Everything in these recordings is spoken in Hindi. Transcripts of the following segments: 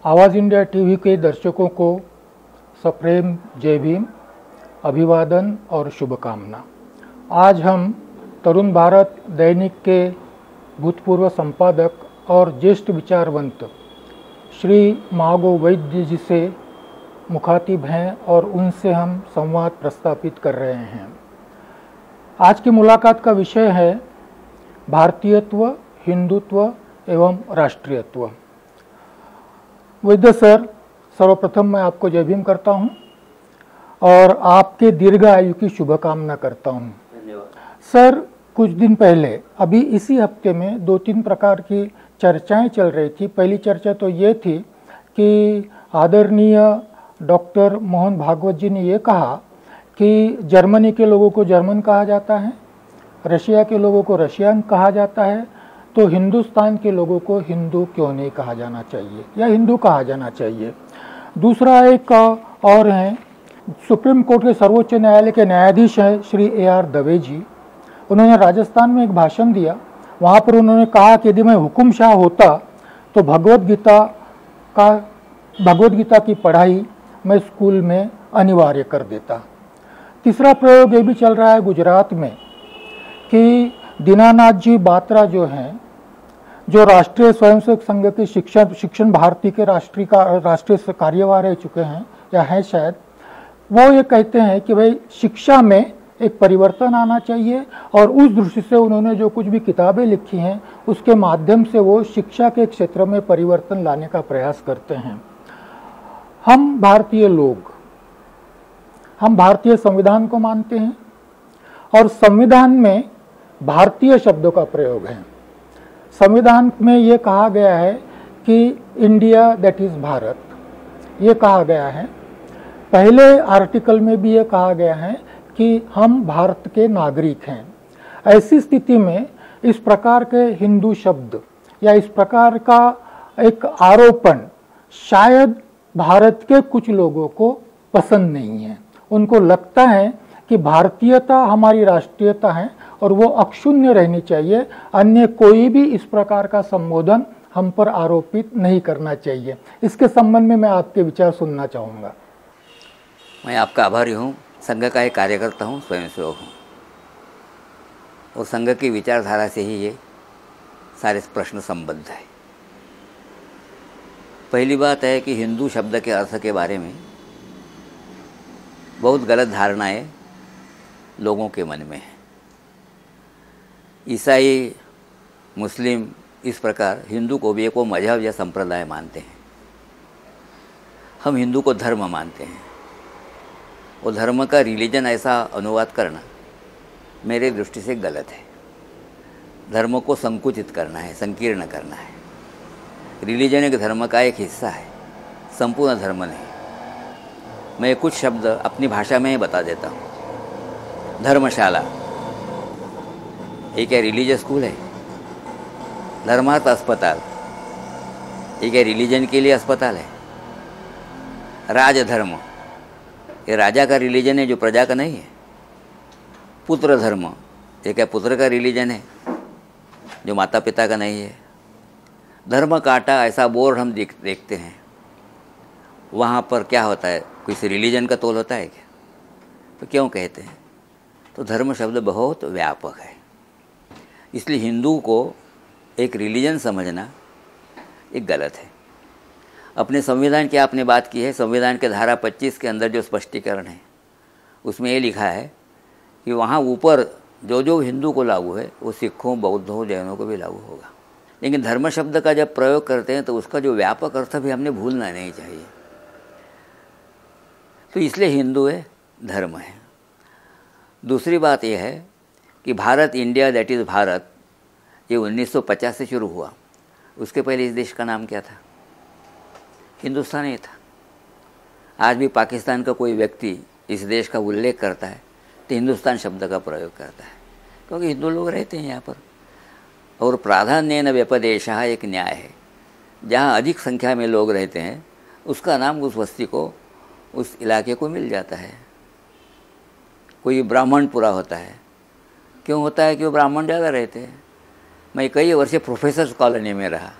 आवाज़ इंडिया टीवी के दर्शकों को सप्रेम जय भीम, अभिवादन और शुभकामना। आज हम तरुण भारत दैनिक के भूतपूर्व संपादक और ज्येष्ठ विचारवंत श्री मागो वैद्य जी से मुखातिब हैं और उनसे हम संवाद प्रस्तापित कर रहे हैं। आज की मुलाकात का विषय है भारतीयत्व, हिंदुत्व एवं राष्ट्रीयत्व। वैद्य सर, सर्वप्रथम मैं आपको जय भीम करता हूं और आपके दीर्घ आयु की शुभकामना करता हूं। सर, कुछ दिन पहले अभी इसी हफ्ते में 2-3 प्रकार की चर्चाएं चल रही थी। पहली चर्चा तो ये थी कि आदरणीय डॉक्टर मोहन भागवत जी ने ये कहा कि जर्मनी के लोगों को जर्मन कहा जाता है, रशिया के लोगों को रशियन कहा जाता है, तो हिंदुस्तान के लोगों को हिंदू क्यों नहीं कहा जाना चाहिए या हिंदू कहा जाना चाहिए। दूसरा एक और हैं, सुप्रीम कोर्ट के सर्वोच्च न्यायालय के न्यायाधीश हैं श्री AR दवे जी। उन्होंने राजस्थान में एक भाषण दिया। वहाँ पर उन्होंने कहा कि यदि मैं हुकुमशाह होता तो भगवत गीता की पढ़ाई मैं स्कूल में अनिवार्य कर देता। तीसरा प्रयोग ये भी चल रहा है गुजरात में कि दीनानाथ जी बात्रा जो हैं, जो राष्ट्रीय स्वयंसेवक संघ के शिक्षण भारती के राष्ट्रीय कार्यवाह रह चुके हैं या हैं शायद, वो ये कहते हैं कि भाई शिक्षा में एक परिवर्तन आना चाहिए और उस दृष्टि से उन्होंने जो कुछ भी किताबें लिखी हैं उसके माध्यम से वो शिक्षा के क्षेत्र में परिवर्तन लाने का प्रयास करते हैं। हम भारतीय लोग, हम भारतीय संविधान को मानते हैं और संविधान में भारतीय शब्दों का प्रयोग है। संविधान में ये कहा गया है कि इंडिया दैट इज भारत, ये कहा गया है। पहले आर्टिकल में भी ये कहा गया है कि हम भारत के नागरिक हैं। ऐसी स्थिति में इस प्रकार के हिंदू शब्द या इस प्रकार का एक आरोपण शायद भारत के कुछ लोगों को पसंद नहीं है। उनको लगता है कि भारतीयता हमारी राष्ट्रीयता है और वो अक्षुण्य रहनी चाहिए, अन्य कोई भी इस प्रकार का संबोधन हम पर आरोपित नहीं करना चाहिए। इसके संबंध में मैं आपके विचार सुनना चाहूँगा। मैं आपका आभारी हूँ। संघ का एक कार्यकर्ता हूँ, स्वयंसेवक हूँ और संघ की विचारधारा से ही ये सारे प्रश्न संबद्ध है। पहली बात है कि हिंदू शब्द के अर्थ के बारे में बहुत गलत धारणाएं लोगों के मन में है। ईसाई, मुस्लिम इस प्रकार हिंदू को भी एक वो मजहब या संप्रदाय मानते हैं। हम हिंदू को धर्म मानते हैं। वो धर्म का रिलीजन ऐसा अनुवाद करना मेरे दृष्टि से गलत है। धर्म को संकुचित करना है, संकीर्ण करना है। रिलीजन एक धर्म का एक हिस्सा है, संपूर्ण धर्म नहीं। मैं कुछ शब्द अपनी भाषा में ही बता देता हूँ। धर्मशाला एक है रिलीजियस स्कूल है। धर्मार्थ अस्पताल एक है रिलीजन के लिए अस्पताल है। राजधर्म ये राजा का रिलीजन है जो प्रजा का नहीं है। पुत्र धर्म एक है पुत्र का रिलीजन है जो माता पिता का नहीं है। धर्म काटा ऐसा बोर्ड हम देखते हैं, वहाँ पर क्या होता है, किसी रिलीजन का तोल होता है क्या? तो क्यों कहते हैं? तो धर्म शब्द बहुत व्यापक है, इसलिए हिंदू को एक रिलीजन समझना एक गलत है। अपने संविधान की आपने बात की है। संविधान के धारा 25 के अंदर जो स्पष्टीकरण है उसमें ये लिखा है कि वहाँ ऊपर जो जो हिंदू को लागू है वो सिखों, बौद्धों, जैनों को भी लागू होगा। लेकिन धर्म शब्द का जब प्रयोग करते हैं तो उसका जो व्यापक अर्थ भी हमने भूलना नहीं चाहिए। तो इसलिए हिंदू है, धर्म है। दूसरी बात यह है कि Bharat, India that is Bharat, ये 1950 से शुरू हुआ। उसके पहले इस देश का नाम क्या था? हिंदुस्तान ही था। आज भी पाकिस्तान का कोई व्यक्ति इस देश का उल्लेख करता है तो हिंदुस्तान शब्द का प्रयोग करता है, क्योंकि हिंदू लोग रहते हैं यहाँ पर। और प्राधान्येन व्यपदेशः एक न्याय है। जहाँ अधिक संख्या में लोग रहते हैं उसका नाम उस बस्ती को, उस इलाके को मिल जाता है। कोई ब्राह्मण पूरा होता है, क्यों होता है? कि वो ब्राह्मण ज़्यादा रहते हैं। मैं कई वर्ष प्रोफेसर्स कॉलोनी में रहा,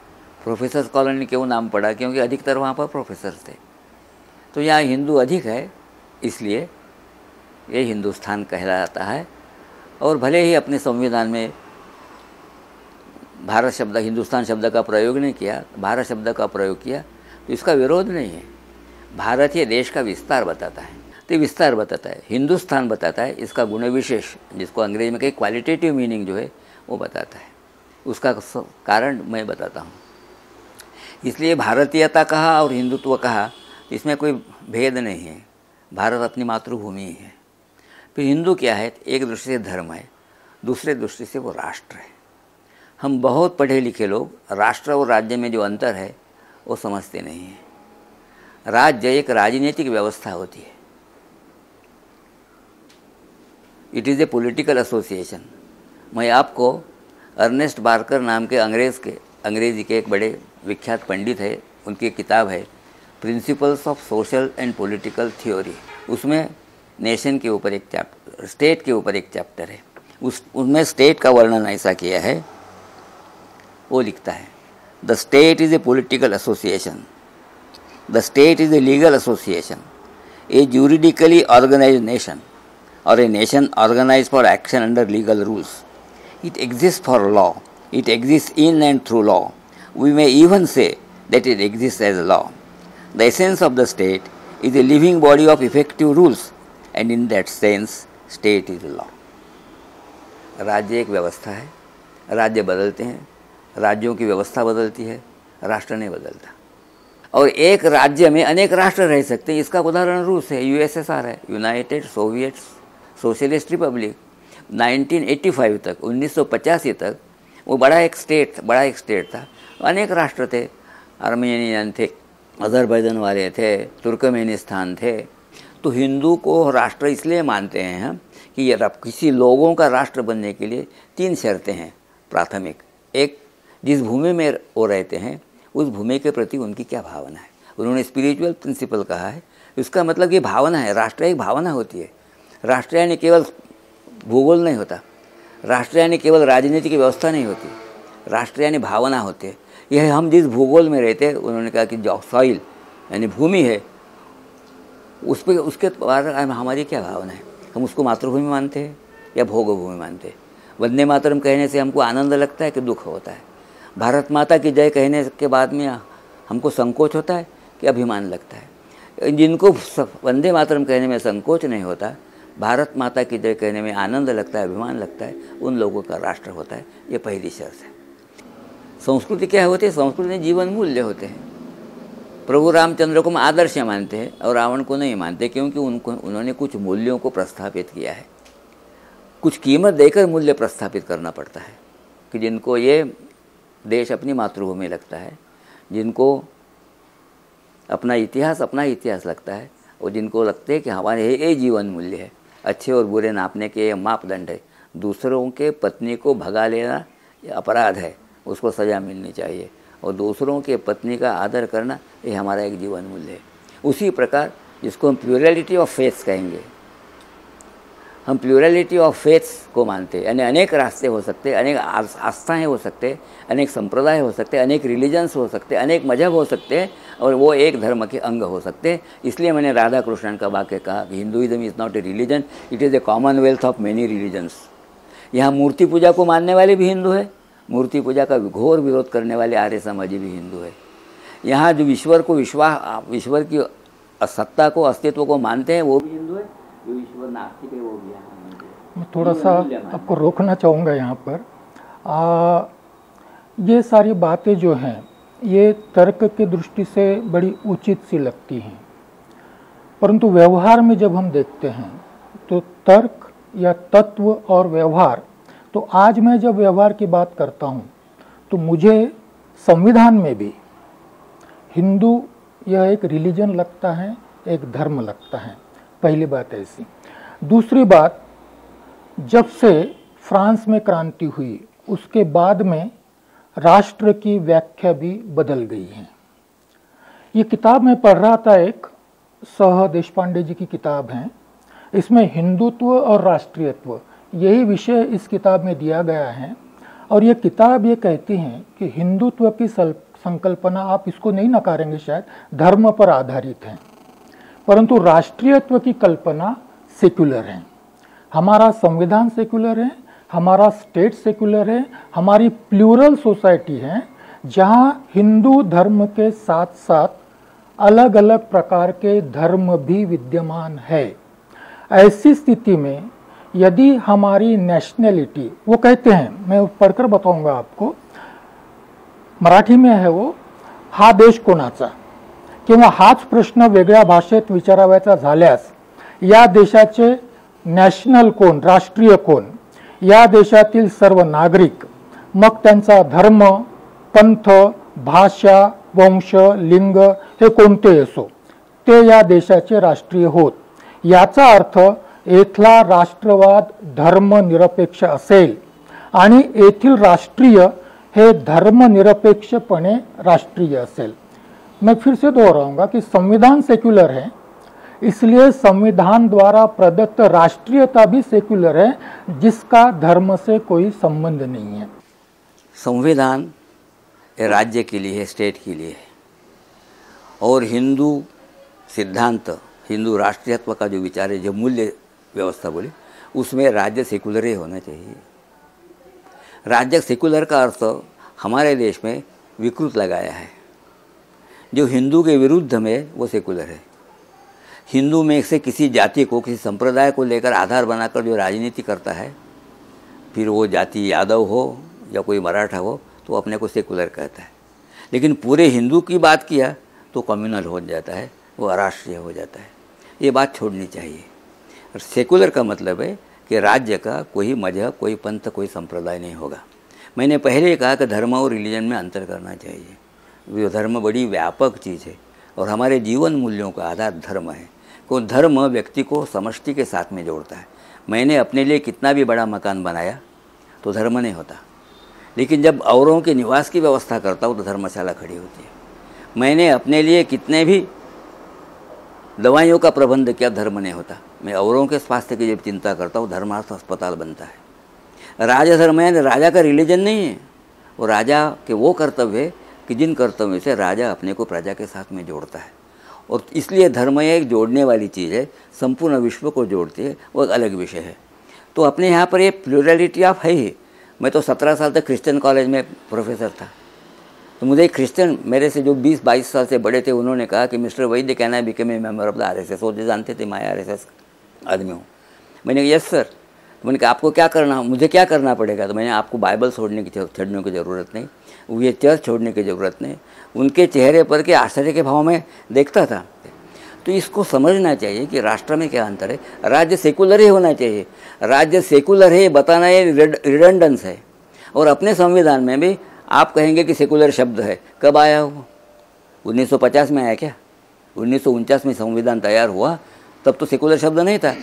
प्रोफेसर्स कॉलोनी क्यों नाम पड़ा? क्योंकि अधिकतर वहाँ पर प्रोफेसर थे। तो यहाँ हिंदू अधिक है, इसलिए ये हिंदुस्तान कहलाता है। और भले ही अपने संविधान में भारत शब्द, हिंदुस्तान शब्द का प्रयोग नहीं किया, भारत शब्द का प्रयोग किया, तो इसका विरोध नहीं है। भारत ये देश का विस्तार बताता है, तो विस्तार बताता है, हिंदुस्तान बताता है, इसका गुण विशेष, जिसको अंग्रेजी में कहीं क्वालिटेटिव मीनिंग जो है वो बताता है। उसका कारण मैं बताता हूँ। इसलिए भारतीयता कहा और हिंदुत्व कहा, इसमें कोई भेद नहीं है। भारत अपनी मातृभूमि है। फिर हिंदू क्या है? एक दृष्टि से धर्म है, दूसरे दृष्टि से वो राष्ट्र है। हम बहुत पढ़े लिखे लोग राष्ट्र और राज्य में जो अंतर है वो समझते नहीं हैं। राज्य एक राजनीतिक व्यवस्था होती है। It is a political association. मैं आपको अर्नेस्ट बार्कर नाम के अंग्रेजी के एक बड़े विख्यात पंडित है, उनकी किताब है principles of social and political theory. उसमें नेशन के ऊपर एक चैप्टर, स्टेट के ऊपर एक चैप्टर है। उसमें स्टेट का वर्णन ऐसा किया है, वो लिखता है the state is a political association, the state is a legal association, A juridically organized nation or a nation organized for action under legal rules. It exists for law. It exists in and through law. We may even say that it exists as a law. The essence of the state is a living body of effective rules, and in that sense, state is law. राज्य एक व्यवस्था है, राज्य बदलते हैं, राज्यों की व्यवस्था बदलती है, राष्ट्र नहीं बदलता। और एक राज्य में अनेक राष्ट्र रह सकते हैं। इसका उदाहरण रूस है, यूएसएसआर है, यूनाइटेड सोवियत सोशलिस्ट रिपब्लिक। 1985 तक, 1985 तक वो बड़ा एक स्टेट था। अनेक राष्ट्र थे, आर्मेनियन थे, अजरबैजान वाले थे, तुर्कमेनिस्तान थे। तो हिंदू को राष्ट्र इसलिए मानते हैं हम कि ये किसी लोगों का राष्ट्र बनने के लिए 3 शर्तें हैं प्राथमिक। एक, जिस भूमि में वो रहते हैं उस भूमि के प्रति उनकी क्या भावना है। उन्होंने स्पिरिचुअल प्रिंसिपल कहा है। इसका मतलब ये भावना है। राष्ट्र एक भावना होती है। राष्ट्र यानी केवल भूगोल नहीं होता, राष्ट्र यानी केवल राजनीतिक व्यवस्था नहीं होती, राष्ट्र यानी भावना होती है। यह हम जिस भूगोल में रहते हैं, उन्होंने कहा कि जो सॉइल यानी भूमि है, उस पर उसके बारे में हमारी क्या भावना है। हम उसको मातृभूमि मानते हैं या भोग भूमि मानते हैं। वंदे मातरम कहने से हमको आनंद लगता है कि दुख होता है। भारत माता की जय कहने के बाद में हमको संकोच होता है कि अभिमान लगता है। जिनको वंदे मातरम कहने में संकोच नहीं होता, भारत माता की जय कहने में आनंद लगता है, अभिमान लगता है, उन लोगों का राष्ट्र होता है। ये पहली शर्त है। संस्कृति क्या होती है? संस्कृति में जीवन मूल्य होते हैं। प्रभु रामचंद्र को हम आदर्श मानते हैं और रावण को नहीं मानते, क्योंकि उन्होंने कुछ मूल्यों को प्रस्थापित किया है। कुछ कीमत देकर मूल्य प्रस्थापित करना पड़ता है कि जिनको ये देश अपनी मातृभूमि लगता है, जिनको अपना इतिहास लगता है, और जिनको लगते है कि हमारे ये जीवन मूल्य है। अच्छे और बुरे नापने के ये मापदंड है। दूसरों के पत्नी को भगा लेना ये अपराध है, उसको सज़ा मिलनी चाहिए। और दूसरों के पत्नी का आदर करना ये हमारा एक जीवन मूल्य है। उसी प्रकार जिसको हम प्लूरलिटी ऑफ फेथ्स कहेंगे, हम प्लूरलिटी ऑफ फेथ्स को मानते हैं। यानी अनेक रास्ते हो सकते हैं, अनेक आस्थाएँ हो सकते हैं, अनेक संप्रदाय हो सकते हैं, अनेक रिलीजन्स हो सकते हैं, अनेक मजहब हो सकते हैं, और वो एक धर्म के अंग हो सकते हैं। इसलिए मैंने राधा कृष्णन का वाक्य कहा कि Hinduism is not a religion, it is a Commonwealth of many religions. यहाँ मूर्ति पूजा को मानने वाले भी हिंदू है, मूर्ति पूजा का घोर विरोध करने वाले आर्य समाजी भी हिंदू है। यहाँ जो ईश्वर की सत्ता को, अस्तित्व को मानते हैं वो भी हिंदू है, जो ईश्वर नास्तिक है वो भी है। मैं थोड़ा सा आपको रोकना चाहूँगा यहाँ पर। ये सारी बातें जो हैं ये तर्क की दृष्टि से बड़ी उचित सी लगती हैं, परंतु व्यवहार में जब हम देखते हैं तो तर्क या तत्व और व्यवहार, तो आज मैं जब व्यवहार की बात करता हूँ तो मुझे संविधान में भी हिंदू यह एक रिलीजन लगता है, एक धर्म लगता है। पहली बात ऐसी। दूसरी बात, जब से फ्रांस में क्रांति हुई उसके बाद में राष्ट्र की व्याख्या भी बदल गई है। ये किताब मैं पढ़ रहा था, एक सह देशपांडे जी की किताब है। इसमें हिंदुत्व और राष्ट्रीयत्व यही विषय इस किताब में दिया गया है। और ये किताब ये कहती हैं कि हिंदुत्व की संकल्पना, आप इसको नहीं नकारेंगे शायद, धर्म पर आधारित है, परंतु राष्ट्रीयत्व की कल्पना सेक्युलर है। हमारा संविधान सेक्युलर है, हमारा स्टेट सेक्युलर है, हमारी प्लूरल सोसाइटी है जहां हिंदू धर्म के साथ साथ अलग अलग प्रकार के धर्म भी विद्यमान है। ऐसी स्थिति में यदि हमारी नेशनैलिटी, वो कहते हैं, मैं पढ़कर बताऊंगा आपको, मराठी में है वो, हा देश कोणाचा, किंवा हाच प्रश्न वेगळ्या भाषेत विचारावयाचा झाल्यास या देशाचे नॅशनल कोण, राष्ट्रीय कोण, या देशातील सर्व नागरिक, मग त्यांचा धर्म, पंथ, भाषा, वंश, लिंग हे कोणते असो, ते या देशाचे राष्ट्रीय होत। याचा अर्थ येथला राष्ट्रवाद धर्मनिरपेक्ष असेल आणि येथील राष्ट्रीय हे धर्मनिरपेक्षपणे राष्ट्रीय असेल। मैं फिर से दोहराऊंगा कि संविधान सेक्युलर है, इसलिए संविधान द्वारा प्रदत्त राष्ट्रीयता भी सेक्युलर है, जिसका धर्म से कोई संबंध नहीं है। संविधान राज्य के लिए है, स्टेट के लिए है, और हिंदू सिद्धांत, हिंदू राष्ट्रीयत्व का जो विचार है, जो मूल्य व्यवस्था बोले, उसमें राज्य सेकुलर ही होना चाहिए। राज्य सेकुलर का अर्थ हमारे देश में विकृत लगाया है। जो हिंदू के विरुद्ध में वो सेकुलर है। हिंदू में से किसी जाति को, किसी संप्रदाय को लेकर आधार बनाकर जो राजनीति करता है, फिर वो जाति यादव हो या कोई मराठा हो, तो अपने को सेकुलर कहता है। लेकिन पूरे हिंदू की बात किया तो कम्युनल हो जाता है, वो अराष्ट्रीय हो जाता है। ये बात छोड़नी चाहिए। और सेकुलर का मतलब है कि राज्य का कोई मजहब, कोई पंथ, कोई संप्रदाय नहीं होगा। मैंने पहले ही कहा कि धर्म और रिलीजन में अंतर करना चाहिए। वो धर्म बड़ी व्यापक चीज़ है और हमारे जीवन मूल्यों का आधार धर्म है। को धर्म व्यक्ति को समष्टि के साथ में जोड़ता है। मैंने अपने लिए कितना भी बड़ा मकान बनाया तो धर्म नहीं होता, लेकिन जब औरों के निवास की व्यवस्था करता हूँ तो धर्मशाला खड़ी होती है। मैंने अपने लिए कितने भी दवाइयों का प्रबंध किया, धर्म नहीं होता। मैं औरों के स्वास्थ्य की जब चिंता करता हूँ, धर्मार्थ अस्पताल बनता है। राजा धर्म है, राजा का रिलीजन नहीं है, वो राजा के वो कर्तव्य है कि जिन कर्तव्यों से राजा अपने को प्रजा के साथ में जोड़ता है। और इसलिए धर्म एक जोड़ने वाली चीज़ है, संपूर्ण विश्व को जोड़ती है, वो एक अलग विषय है। तो अपने यहाँ पर ये प्लूरलिटी ऑफ है ही। मैं तो 17 साल तक क्रिश्चियन कॉलेज में प्रोफेसर था, तो मुझे एक क्रिश्चियन, मेरे से जो 20-22 साल से बड़े थे, उन्होंने कहा कि mister Vaidya can I become a member of the RSS. वो जानते थे मैं आरएसएस आदमी हूँ। मैंने कहा यस सर। तो मैंने कहा आपको क्या करना, मुझे क्या करना पड़ेगा? तो मैंने आपको बाइबल छोड़ने की ज़रूरत नहीं, ये चर्च छोड़ने की ज़रूरत नहीं। उनके चेहरे पर के आश्चर्य के भाव में देखता था। तो इसको समझना चाहिए कि राष्ट्र में क्या अंतर है। राज्य सेकुलर ही होना चाहिए। राज्य सेकुलर है बताना ये रिडंडेंस है। और अपने संविधान में भी आप कहेंगे कि सेकुलर शब्द है, कब आया वो? 1950 में आया क्या? 1949 में संविधान तैयार हुआ, तब तो सेकुलर शब्द नहीं था।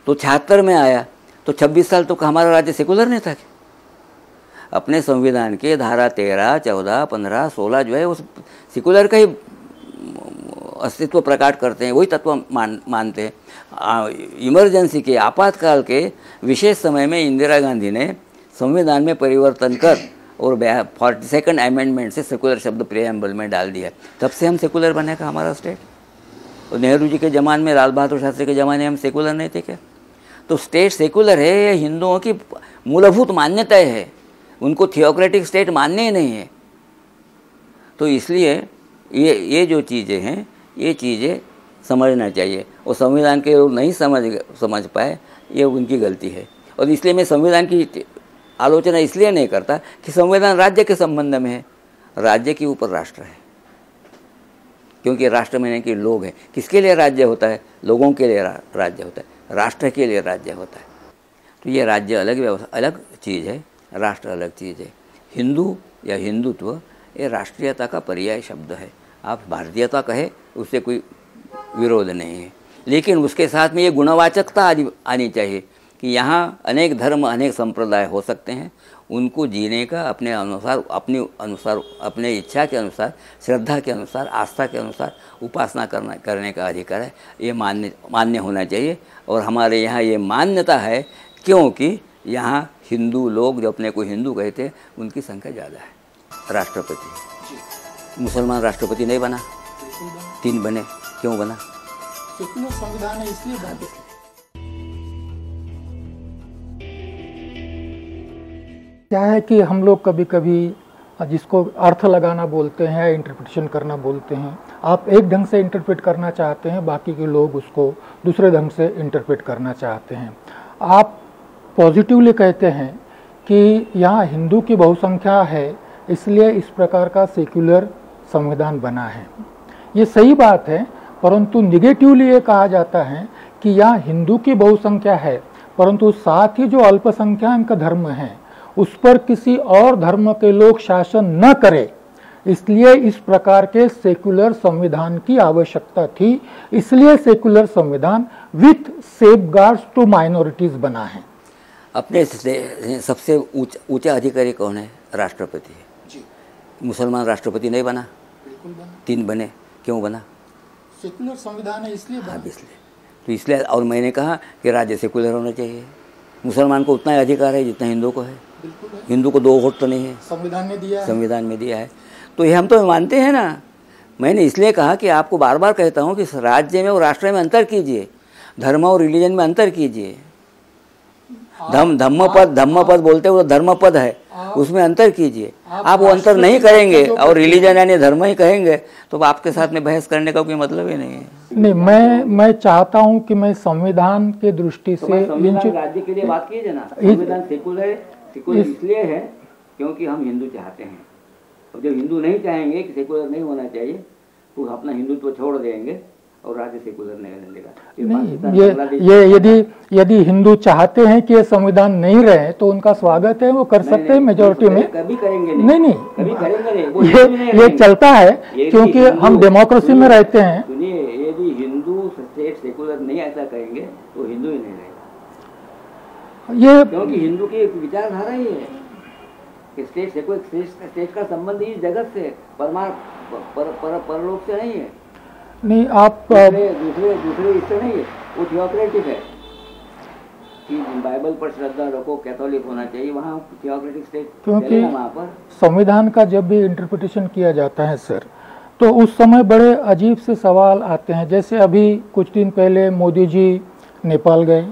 तो 76 में आया, तो 26 साल तो हमारा राज्य सेकुलर नहीं था। अपने संविधान के धारा 13, 14, 15, 16 जो है उस सेकुलर का ही अस्तित्व प्रकट करते हैं, वही तत्व मानते हैं। इमरजेंसी के, आपातकाल के विशेष समय में इंदिरा गांधी ने संविधान में परिवर्तन कर और 42nd अमेंडमेंट से सेकुलर शब्द प्रीएम्बल में डाल दिया। तब से हम सेकुलर बनेगा हमारा स्टेट। और नेहरू जी के ज़माने में, लाल बहादुर शास्त्री के ज़माने में हम सेकुलर नहीं थे क्या? तो स्टेट सेकुलर है, ये हिंदुओं की मूलभूत मान्यताएं है। उनको थियोक्रेटिक स्टेट मानने ही नहीं है। तो इसलिए ये जो चीज़ें हैं, ये चीज़ें समझना चाहिए। और संविधान के लोग नहीं समझ पाए, ये उनकी गलती है। और इसलिए मैं संविधान की आलोचना इसलिए नहीं करता कि संविधान राज्य के संबंध में है। राज्य के ऊपर राष्ट्र है, क्योंकि राष्ट्र में नहीं कि लोग हैं। किसके लिए राज्य होता है? लोगों के लिए राज्य होता है, राष्ट्र के लिए राज्य होता है। तो ये राज्य अलग चीज़ है, राष्ट्र अलग चीज़ है। हिंदू या हिंदुत्व ये राष्ट्रीयता का पर्याय शब्द है। आप भारतीयता कहे, उससे कोई विरोध नहीं है, लेकिन उसके साथ में ये गुणवाचकता आनी चाहिए कि यहाँ अनेक धर्म, अनेक संप्रदाय हो सकते हैं। उनको जीने का अपने अनुसार, अपने इच्छा के अनुसार, श्रद्धा के अनुसार, आस्था के अनुसार उपासना करने का अधिकार है। ये मान्य होना चाहिए। और हमारे यहाँ ये मान्यता है, क्योंकि यहाँ हिंदू लोग जो अपने को हिंदू कहते हैं, उनकी संख्या ज़्यादा है। राष्ट्रपति मुसलमान राष्ट्रपति नहीं बना, 3 बने, क्यों बना? सेकुलर संविधान है इसलिए बना। क्या है कि हम लोग कभी कभी जिसको अर्थ लगाना बोलते हैं, इंटरप्रिटेशन करना बोलते हैं, आप एक ढंग से इंटरप्रेट करना चाहते हैं, बाकी के लोग उसको दूसरे ढंग से इंटरप्रेट करना चाहते हैं। आप पॉजिटिवली कहते हैं कि यहाँ हिंदू की बहुसंख्या है इसलिए इस प्रकार का सेक्युलर संविधान बना है, ये सही बात है, परंतु निगेटिवली ये कहा जाता है कि यहाँ हिंदू की बहुसंख्या है परंतु साथ ही जो अल्पसंख्यक धर्म है उस पर किसी और धर्म के लोग शासन न करें, इसलिए इस प्रकार के सेक्युलर संविधान की आवश्यकता थी, इसलिए सेक्युलर संविधान विथ सेफगार्ड्स टू माइनॉरिटीज बना है। अपने सबसे ऊंचा अधिकारी कौन है? राष्ट्रपति है जी। मुसलमान राष्ट्रपति नहीं बना, बिल्कुल बना। 3 बने, क्यों बना? सेक्युलर संविधान है इसलिए बना। इसलिए तो इसलिए, और मैंने कहा कि राज्य सेक्युलर होना चाहिए। मुसलमान को उतना ही अधिकार है जितना हिंदू को है। हिंदू को 2 वोट तो नहीं है, संविधान ने दिया है। संविधान में दिया है, तो ये हम तो मानते हैं ना। मैंने इसलिए कहा कि आपको बार बार कहता हूँ कि राज्य में और राष्ट्र में अंतर कीजिए, धर्म और रिलीजन में अंतर कीजिए। धम्मपद बोलते हो, धर्मपद है, उसमें अंतर कीजिए। आप वो अंतर नहीं करेंगे और रिलीजन यानी धर्म ही कहेंगे तो आपके साथ में बहस करने का कोई मतलब ही नहीं है। नहीं, मैं चाहता हूं कि मैं संविधान के दृष्टि से राज्य के लिए बात कीजिए ना। संविधान सेकुलर इसलिए है क्योंकि हम हिंदू चाहते हैं, और जब हिंदू नहीं चाहेंगे कि सेकुलर नहीं होना चाहिए तो अपना हिंदुत्व छोड़ देंगे और राज्य सेकुलर नहीं रहने देगा। नहीं, यदि हिंदू चाहते हैं कि ये संविधान नहीं रहे तो उनका स्वागत है, वो कर सकते हैं मेजोरिटी में। कभी करेंगे नहीं, कभी करेंगे नहीं, ये चलता है क्योंकि हम डेमोक्रेसी में रहते हैं। सुनिए, यदि हिंदू स्टेट सेकुलर नहीं ऐसा कहेंगे तो हिंदू ही नहीं रहेगा, क्योंकि हिंदू की एक विचारधारा ही है कि स्टेट का संबंध ही जगत से, परलोक से नहीं है। नहीं, आप दूसरे इससे नहीं है, वो थियोक्रेटिक है कि बाइबल पर श्रद्धा रखो, कैथोलिक होना चाहिए, वहाँ थियोक्रेटिक स्टेट। क्योंकि वहाँ पर संविधान का जब भी इंटरप्रिटेशन किया जाता है सर, तो उस समय बड़े अजीब से सवाल आते हैं। जैसे अभी कुछ दिन पहले मोदी जी नेपाल गए,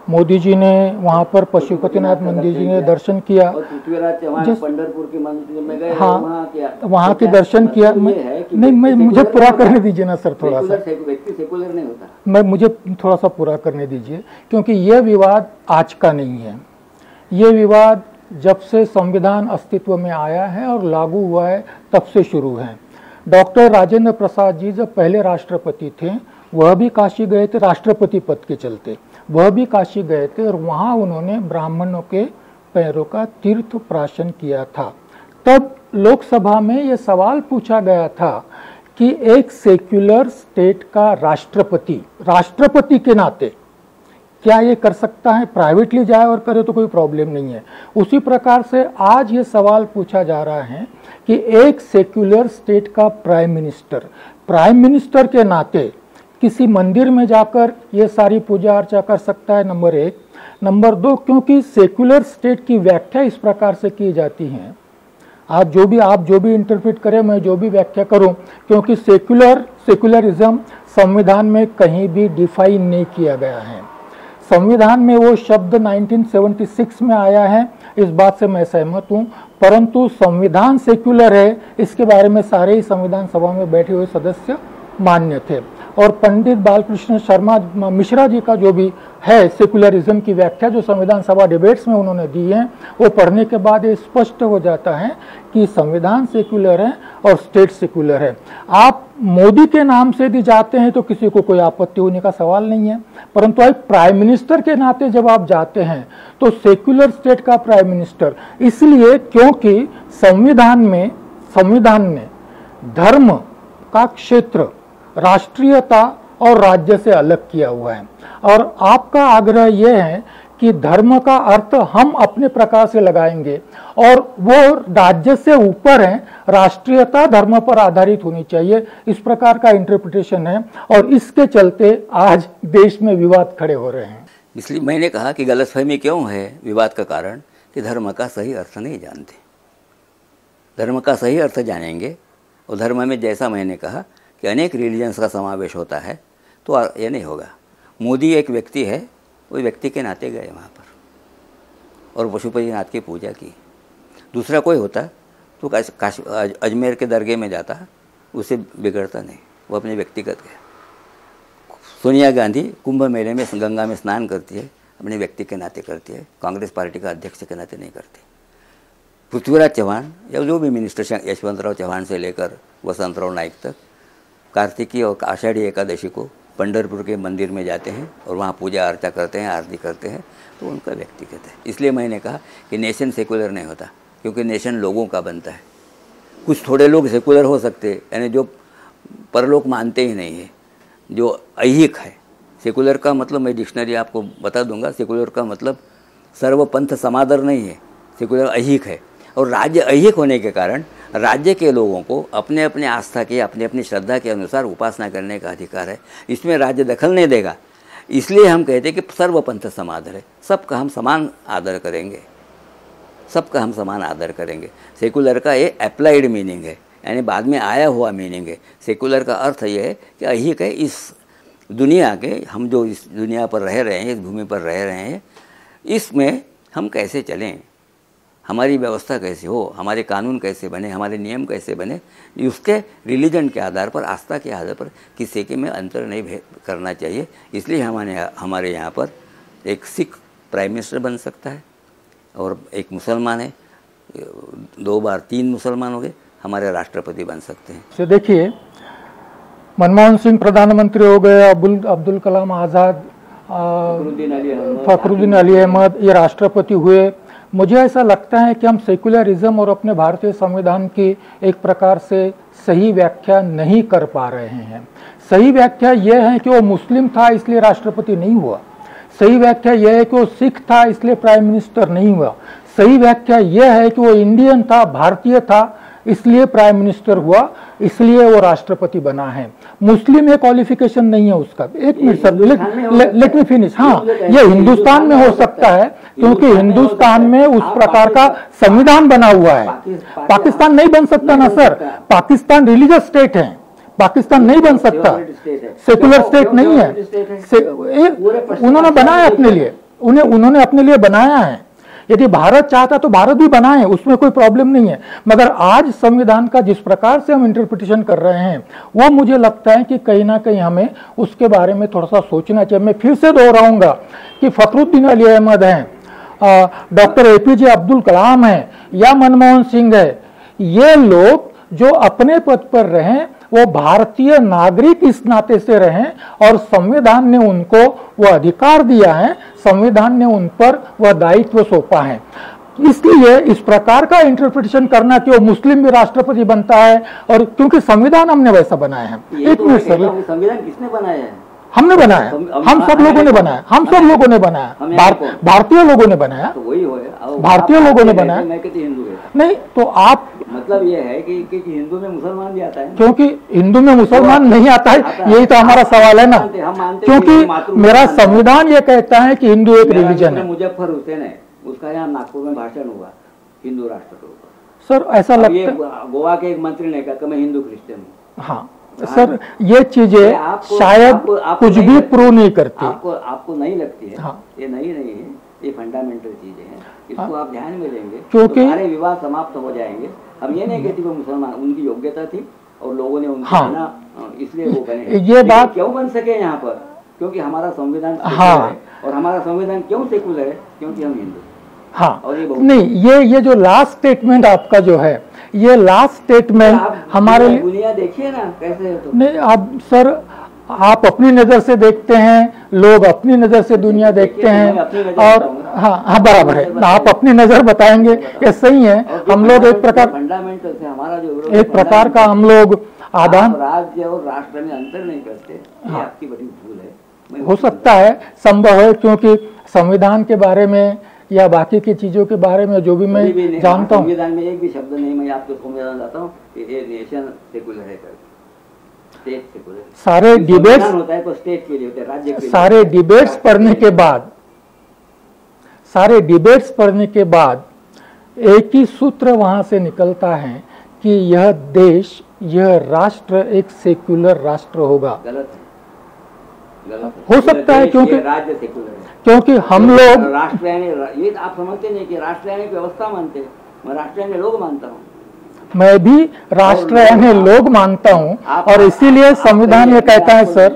मोदी जी ने वहाँ पर पशुपतिनाथ मंदिर जी ने दर्शन किया, पंढरपुर के मंदिर में गए, हाँ वहाँ के दर्शन किया। नहीं, मुझे पूरा करने दीजिए ना सर, थोड़ा सा व्यक्ति सेकुलर नहीं होता। मुझे थोड़ा सा पूरा करने दीजिए, क्योंकि ये विवाद आज का नहीं है, ये विवाद जब से संविधान अस्तित्व में आया है और लागू हुआ है तब से शुरू है। डॉक्टर राजेंद्र प्रसाद जी जब पहले राष्ट्रपति थे, वह भी काशी गए थे राष्ट्रपति पद के चलते, वह भी काशी गए थे और वहाँ उन्होंने ब्राह्मणों के पैरों का तीर्थ प्राशन किया था। तब लोकसभा में ये सवाल पूछा गया था कि एक सेक्युलर स्टेट का राष्ट्रपति के नाते क्या ये कर सकता है? प्राइवेटली जाए और करे तो कोई प्रॉब्लम नहीं है। उसी प्रकार से आज ये सवाल पूछा जा रहा है कि एक सेक्युलर स्टेट का प्राइम मिनिस्टर के नाते किसी मंदिर में जाकर ये सारी पूजा अर्चा कर सकता है, नंबर 1। नंबर 2, क्योंकि सेक्युलर स्टेट की व्याख्या इस प्रकार से की जाती है, आप जो भी इंटरप्रेट करें, मैं जो भी व्याख्या करूं, क्योंकि सेक्युलरिज्म संविधान में कहीं भी डिफाइन नहीं किया गया है। संविधान में वो शब्द 1976 में आया है, इस बात से मैं सहमत हूं, परंतु संविधान सेक्युलर है इसके बारे में सारे ही संविधान सभा में बैठे हुए सदस्य मान्य थे। और पंडित बालकृष्ण शर्मा मिश्रा जी का जो भी है सेक्युलरिज्म की व्याख्या जो संविधान सभा डिबेट्स में उन्होंने दी है, वो पढ़ने के बाद ये स्पष्ट हो जाता है कि संविधान सेक्युलर है और स्टेट सेक्युलर है। आप मोदी के नाम से यदि जाते हैं तो किसी को कोई आपत्ति होने का सवाल नहीं है, परंतु एक प्राइम मिनिस्टर के नाते जब आप जाते हैं तो सेक्युलर स्टेट का प्राइम मिनिस्टर, इसलिए क्योंकि संविधान ने धर्म का क्षेत्र राष्ट्रीयता और राज्य से अलग किया हुआ है। और आपका आग्रह यह है कि धर्म का अर्थ हम अपने प्रकार से लगाएंगे और वो राज्य से ऊपर है, राष्ट्रीयता धर्म पर आधारित होनी चाहिए, इस प्रकार का इंटरप्रिटेशन है और इसके चलते आज देश में विवाद खड़े हो रहे हैं। इसलिए मैंने कहा कि गलतफहमी क्यों है विवाद का कारण कि धर्म का सही अर्थ नहीं जानते। धर्म का सही अर्थ जानेंगे और धर्म में जैसा मैंने कहा कि अनेक रिलीजन्स का समावेश होता है तो ये नहीं होगा। मोदी एक व्यक्ति है, वो व्यक्ति के नाते गए वहाँ पर और पशुपतिनाथ की पूजा की। दूसरा कोई होता तो अजमेर के दरगाह में जाता, उसे बिगड़ता नहीं, वो अपने व्यक्तिगत है। सोनिया गांधी कुंभ मेले में गंगा में स्नान करती है, अपने व्यक्ति के नाते करती है, कांग्रेस पार्टी का अध्यक्ष के नाते नहीं करती। पृथ्वीराज चौहान या जो भी मिनिस्टर यशवंतराव चौहान से लेकर वसंतराव नाइक तक कार्तिकी और आषाढ़ी एकादशी को पंढरपुर के मंदिर में जाते हैं और वहाँ पूजा अर्चा करते हैं, आरती करते हैं, तो उनका व्यक्तिगत है। इसलिए मैंने कहा कि नेशन सेकुलर नहीं होता, क्योंकि नेशन लोगों का बनता है। कुछ थोड़े लोग सेकुलर हो सकते हैं, यानी जो परलोक मानते ही नहीं है, जो ऐहिक है। सेकुलर का मतलब मैं डिक्शनरी आपको बता दूंगा। सेकुलर का मतलब सर्वपंथ समादर नहीं है, सेकुलर ऐहिक है। और राज्य ऐहिक होने के कारण राज्य के लोगों को अपने अपने आस्था के, अपनी अपनी श्रद्धा के अनुसार उपासना करने का अधिकार है। इसमें राज्य दखल नहीं देगा। इसलिए हम कहते हैं कि सर्वपंथ समादर है, सबका हम समान आदर करेंगे, सबका हम समान आदर करेंगे। सेकुलर का ये अप्लाइड मीनिंग है, यानी बाद में आया हुआ मीनिंग है। सेकुलर का अर्थ ये है कि ऐहिक है, इस दुनिया के, हम जो इस दुनिया पर रह रहे हैं, इस भूमि पर रह रहे हैं, इसमें हम कैसे चलें, हमारी व्यवस्था कैसे हो, हमारे कानून कैसे बने, हमारे नियम कैसे बने, उसके रिलीजन के आधार पर, आस्था के आधार पर किसी के में अंतर नहीं करना चाहिए। इसलिए हमारे यहाँ पर एक सिख प्राइम मिनिस्टर बन सकता है और एक मुसलमान है, 2 बार 3 मुसलमान हो गए, हमारे राष्ट्रपति बन सकते हैं। तो देखिए, मनमोहन सिंह प्रधानमंत्री हो गए, अब्दुल कलाम आज़ाद, फखरुद्दीन अली अहमद ये राष्ट्रपति हुए। मुझे ऐसा लगता है कि हम सेकुलरिज्म और अपने भारतीय संविधान की एक प्रकार से सही व्याख्या नहीं कर पा रहे हैं। सही व्याख्या यह है कि वो मुस्लिम था इसलिए राष्ट्रपति नहीं हुआ। सही व्याख्या यह है कि वो सिख था इसलिए प्राइम मिनिस्टर नहीं हुआ। सही व्याख्या यह है कि वो इंडियन था, भारतीय था, इसलिए प्राइम मिनिस्टर हुआ, इसलिए वो राष्ट्रपति बना है। मुस्लिम ये क्वालिफिकेशन नहीं है उसका। एक minute sir, let me finish. हाँ, ये हिंदुस्तान में हो सकता है क्योंकि हिंदुस्तान में उस प्रकार का संविधान बना हुआ है। पाकिस्तान नहीं बन सकता ना सर, पाकिस्तान रिलीजियस स्टेट है, पाकिस्तान नहीं बन सकता, सेकुलर स्टेट नहीं है। उन्होंने बनाया अपने लिए, उन्होंने अपने लिए बनाया है। यदि भारत चाहता तो भारत भी बनाए, उसमें कोई प्रॉब्लम नहीं है। मगर आज संविधान का जिस प्रकार से हम इंटरप्रिटेशन कर रहे हैं, वो मुझे लगता है कि कहीं ना कहीं हमें उसके बारे में थोड़ा सा सोचना चाहिए। मैं फिर से दोहराऊंगा कि फखरुद्दीन अली अहमद हैं, डॉक्टर APJ अब्दुल कलाम हैं या मनमोहन सिंह है, ये लोग जो अपने पद पर रहें वो भारतीय नागरिक इस नाते से रहें और संविधान ने उनको वह अधिकार दिया है, संविधान ने उन पर वह दायित्व सौंपा है। इसलिए इस प्रकार का इंटरप्रिटेशन करना कि वो मुस्लिम भी राष्ट्रपति बनता है, और क्योंकि संविधान हमने वैसा बनाया है। एक मिनट सर, संविधान किसने बनाया है? हमने बनाया, हम सब लोगों ने बनाया, हम सब लोगों ने बनाया, भारतीय लोगों ने बनाया, भारतीय लोगों ने बनाया। मैं कहती हिंदू है नहीं तो आप, मतलब ये है कि हिंदू में मुसलमान भी आता है, क्योंकि हिंदू में मुसलमान नहीं आता है, यही तो हमारा सवाल है ना। क्योंकि मेरा संविधान ये कहता है कि हिंदू एक रिलीजन है। मुजफ्फर हुसैन है, उसका यहाँ नागपुर में भाषण हुआ हिंदू राष्ट्र के ऊपर। सर ऐसा लगता है गोवा के एक मंत्री ने कहा कि मैं हिंदू क्रिश्चियन हूँ। हाँ सर, ये चीजें शायद कुछ भी प्रूव नहीं करती। आपको नहीं लगती है? हाँ, ये नहीं है, ये फंडामेंटल चीजें हैं, इसको आप ध्यान में लेंगे क्योंकि तो सारे विवाद समाप्त हो जाएंगे। हम ये नहीं कहते वो मुसलमान, उनकी योग्यता थी और लोगों ने उनको चुना, इसलिए वो बने। ये बात क्यों बन सके यहाँ पर? क्योंकि हमारा संविधान हाँ, और हमारा संविधान क्यों सेकुलर है? क्योंकि हम हिंदू। हाँ, नहीं ये जो लास्ट स्टेटमेंट आपका जो है, ये लास्ट स्टेटमेंट हमारे लिए दुनिया देखिए ना कैसे है। तो नहीं, अब सर आप अपनी नजर से देखते हैं, लोग अपनी नजर से दुनिया देखते हैं, और हाँ बराबर है, आप अपनी नजर बताएंगे, ये सही है। हम लोग एक प्रकार फंडामेंटल से हमारा जो एक प्रकार का हम लोग आदान, राज्य और राष्ट्र में अंतर नहीं करते, ये आपकी बड़ी भूल है। हो सकता है, संभव है, क्योंकि संविधान के बारे में या बाकी की चीजों के बारे में जो भी मैं जानता हूँ, संविधान में एक भी शब्द नहीं मैं आपको समझाना चाहता हूँ कि ये नेशन सेकुलर है, स्टेट सेकुलर। सारे डिबेट्स होता है तो स्टेट के लिए होता है, राज्य के लिए। सारे डिबेट्स पढ़ने के बाद, सारे डिबेट्स पढ़ने के बाद एक ही सूत्र वहां से निकलता है कि यह देश यह राष्ट्र एक सेक्युलर राष्ट्र होगा। गलत है, गलत हो सकता है, क्योंकि राज्य सेक्युलर है, क्योंकि हम लोग राष्ट्र यानी ये आप समझते नहीं कि राष्ट्र यानी व्यवस्था मानते हैं, मैं राष्ट्र यानी लोग मानता हूँ। मैं भी राष्ट्र यानी लोग मानता हूँ, और इसीलिए संविधान ये कहता है सर।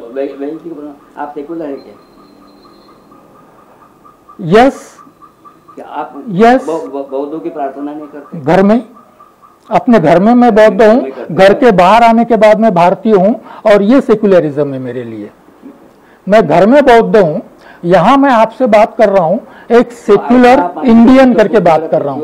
आप सेक्युलर है क्या? यस, क्या आप यस। बौद्धों की प्रार्थना नहीं करते? घर में, अपने घर में मैं बौद्ध हूँ, घर के बाहर आने के बाद मैं भारतीय हूँ, और ये सेक्युलरिज्म है मेरे लिए। मैं घर में बौद्ध हूँ, यहाँ मैं आपसे बात कर रहा हूँ एक सेक्युलर इंडियन करके बात कर रहा हूँ।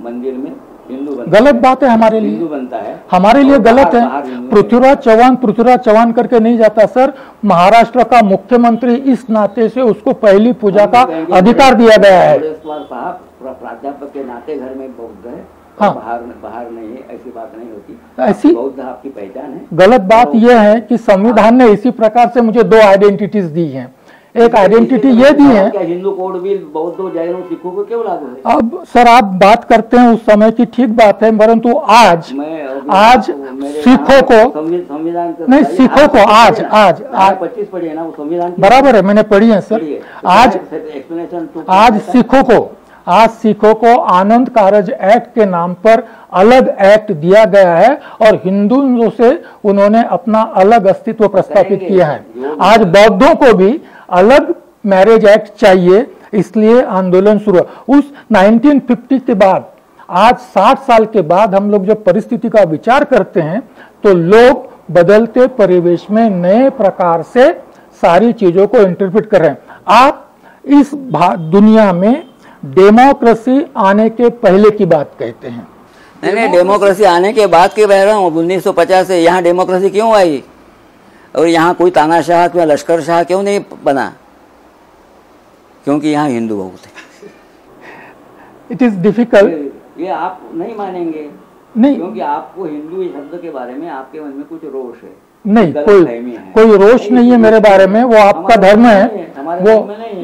मंदिर में हिंदू गलत बात है हमारे लिए, हिंदू बनता है, हमारे लिए गलत है। पृथ्वीराज चौहान करके नहीं जाता सर। महाराष्ट्र का मुख्यमंत्री इस नाते से उसको पहली पूजा का अधिकार दिया गया है। प्राध्यापक के नाते घर में बौद्ध है, हाँ, बाहर नहीं है, ऐसी बात नहीं होती। ऐसी बौद्ध आपकी पहचान है। गलत बात यह है कि संविधान ने इसी प्रकार से मुझे दो आइडेंटिटीज दी हैं। एक आइडेंटिटी ये दी है। क्या हिंदू कोड भी बौद्धों, जैनों, सिखों को क्यों लागू है? अब सर आप बात करते हैं उस समय की, ठीक बात है, परंतु आज सिखों को संविधान नहीं, सिखों को आज 25 पढ़ी है ना वो संविधान बराबर है, मैंने पढ़ी है सर। आज सिखों को आनंद कारज एक्ट के नाम पर अलग एक्ट दिया गया है, और हिंदुओं से उन्होंने अपना अलग अस्तित्व प्रस्थापित किया है। आज बौद्धों को भी अलग मैरिज एक्ट चाहिए, इसलिए आंदोलन शुरू। उस 1950 के बाद आज 60 साल के बाद हम लोग जब परिस्थिति का विचार करते हैं, तो लोग बदलते परिवेश में नए प्रकार से सारी चीजों को इंटरप्रेट कर रहे हैं। आप इस दुनिया में डेमोक्रेसी आने के पहले की बात कहते हैं। नहीं, डेमोक्रेसी आने के बाद की बह रहा हूँ। 1950 से यहाँ डेमोक्रेसी क्यों आई, और यहाँ कोई तानाशाह या लश्कर शाह क्यों नहीं बना? क्योंकि यहाँ हिंदू बहुत है। It is difficult. ये आप नहीं मानेंगे, नहीं, क्योंकि आपको हिंदू शब्द के बारे में आपके मन में कुछ रोष है। नहीं, कोई रोष नहीं है मेरे बारे में। वो आपका धर्म है,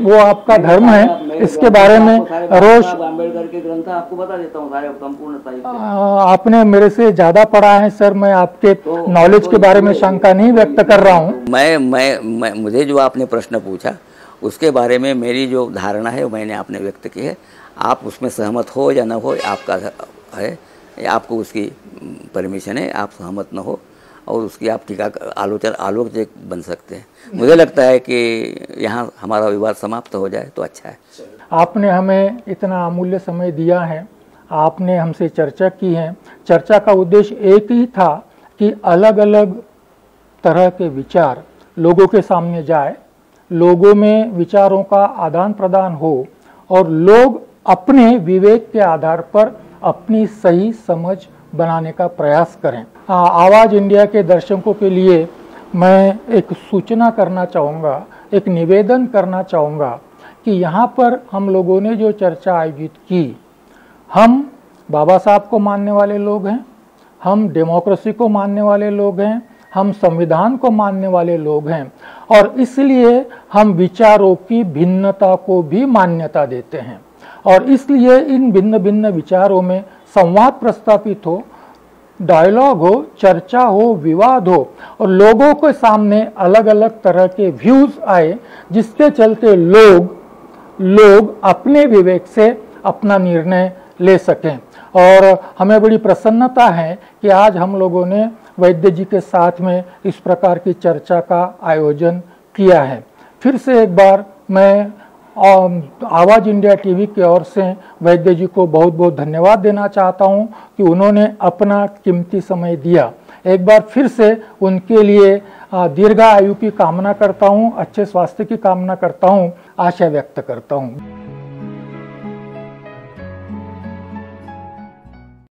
वो आपका धर्म है, इसके बारे में रोष। अम्बेडकर के ग्रंथ आपको बता देता हूँ सारे संपूर्ण साहित्य। आपने मेरे से ज्यादा पढ़ा है सर, मैं आपके नॉलेज के बारे में शंका नहीं व्यक्त कर रहा हूँ। मैं मुझे जो आपने प्रश्न पूछा उसके बारे में मेरी जो धारणा है मैंने आपने व्यक्त की है। आप उसमें सहमत हो या न हो आपका है, आपको उसकी परमिशन है। आप सहमत न हो और उसकी आप टीका आलोचक बन सकते हैं। मुझे लगता है कि यहाँ हमारा विवाद समाप्त हो जाए तो अच्छा है। आपने हमें इतना अमूल्य समय दिया है, आपने हमसे चर्चा की है। चर्चा का उद्देश्य एक ही था कि अलग अलग तरह के विचार लोगों के सामने जाए, लोगों में विचारों का आदान प्रदान हो, और लोग अपने विवेक के आधार पर अपनी सही समझ बनाने का प्रयास करें। आवाज़ इंडिया के दर्शकों के लिए मैं एक सूचना करना चाहूँगा, एक निवेदन करना चाहूँगा कि यहाँ पर हम लोगों ने जो चर्चा आयोजित की, हम बाबा साहब को मानने वाले लोग हैं, हम डेमोक्रेसी को मानने वाले लोग हैं, हम संविधान को मानने वाले लोग हैं, और इसलिए हम विचारों की भिन्नता को भी मान्यता देते हैं। और इसलिए इन भिन्न भिन्न विचारों में संवाद प्रस्तापित हो, डायलॉग हो, चर्चा हो, विवाद हो, और लोगों के सामने अलग अलग तरह के व्यूज आए, जिसके चलते लोग अपने विवेक से अपना निर्णय ले सकें। और हमें बड़ी प्रसन्नता है कि आज हम लोगों ने वैद्य जी के साथ में इस प्रकार की चर्चा का आयोजन किया है। फिर से एक बार मैं आवाज़ इंडिया टीवी की ओर से वैद्य जी को बहुत बहुत धन्यवाद देना चाहता हूं कि उन्होंने अपना कीमती समय दिया। एक बार फिर से उनके लिए दीर्घायु की कामना करता हूं, अच्छे स्वास्थ्य की कामना करता हूं, आशा व्यक्त करता हूं।